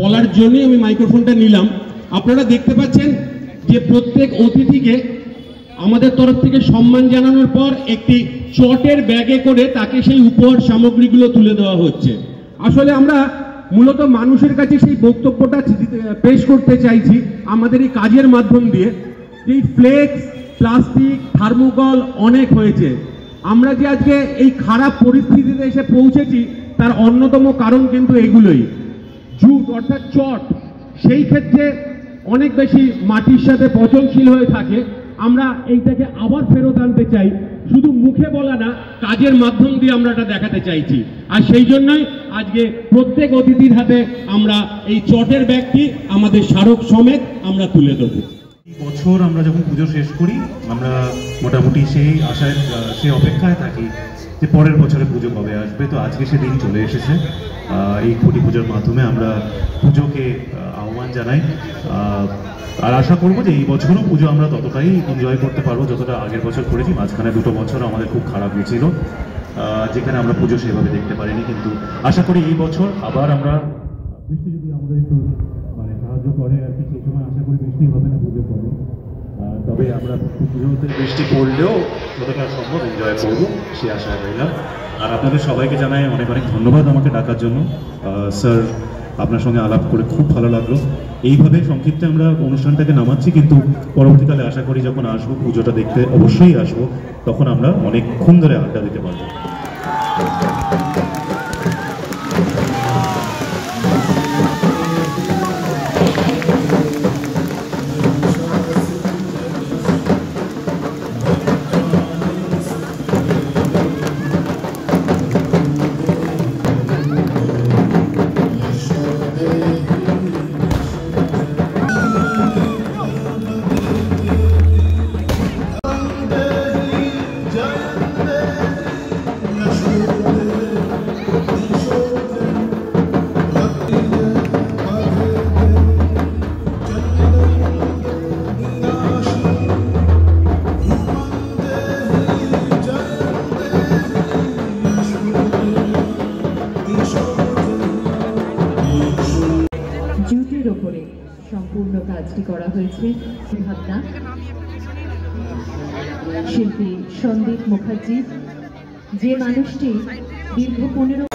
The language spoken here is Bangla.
বলার জন্যই আমি মাইক্রোফোনটা নিলাম। আপনারা দেখতে পাচ্ছেন যে প্রত্যেক অতিথিকে আমাদের তরফ থেকে সম্মান জানানোর পর একটি চটের ব্যাগে করে তাকে সেই উপহার সামগ্রীগুলো তুলে দেওয়া হচ্ছে। আসলে আমরা মূলত মানুষের কাছে সেই বক্তব্যটা পেশ করতে চাইছি আমাদের এই কাজের মাধ্যম দিয়ে। এই ফ্লেক্স, প্লাস্টিক, থার্মোকল অনেক হয়েছে। আমরা যে আজকে এই খারাপ পরিস্থিতিতে এসে পৌঁছেছি তার অন্যতম কারণ কিন্তু এগুলোই। জুট অর্থাৎ চট সেই ক্ষেত্রে অনেক বেশি মাটির সাথে পচনশীল হয়ে থাকে। আমরা এইটাকে আবার ফেরত আনতে চাই, শুধু মুখে বলা না, কাজের মাধ্যম দিয়ে আমরা এটা দেখাতে চাইছি। আর সেই জন্যই আজকে প্রত্যেক অতিথির হাতে আমরা এই চটের ব্যাগটি আমাদের স্মারক সমেত আমরা তুলে দেবো। বছর আমরা যখন পুজো শেষ করি আমরা মোটামুটি সেই আশায় সেই অপেক্ষায় থাকি যে পরের বছরে পুজো কবে আসবে। তো আজকে সেদিন চলে এসেছে। এই খুঁটি পুজোর মাধ্যমে আমরা পুজোকে আহ্বান জানাই আর আশা করবো যে এই বছরও পুজো আমরা ততটাই এনজয় করতে পারবো যতটা আগের বছর করেছি। মাঝখানে 2 বছর আমাদের খুব খারাপ গেছিল, যেখানে আমরা পুজো সেভাবে দেখতে পারিনি। কিন্তু আশা করি এই বছর আবার আমরা, বৃষ্টি যদি আমাদের একটু সাহায্য করে আর কি, সেই সময় আশা করি বৃষ্টি হবে না পুজো পরে, তবে আমরা পুজোতে বৃষ্টি পড়লেও যতটা সম্ভব এনজয় করবো সে আশা রইলাম। আর আপনাদের সবাইকে জানাই অনেক অনেক ধন্যবাদ আমাকে ডাকার জন্য। স্যার, আপনার সঙ্গে আলাপ করে খুব ভালো লাগলো। এইভাবে সংক্ষিপ্তে আমরা অনুষ্ঠানটাকে নামাচ্ছি, কিন্তু পরবর্তীকালে আশা করি যখন আসবো পুজোটা দেখতে অবশ্যই আসবো, তখন আমরা অনেকক্ষণ ধরে আড্ডা দিতে পারবো। জুটের ওপরে সম্পূর্ণ কাজটি করা হয়েছে। ভাবনা শিল্পী সন্দীপ মুখার্জি, যে মানুষটি দীর্ঘ 15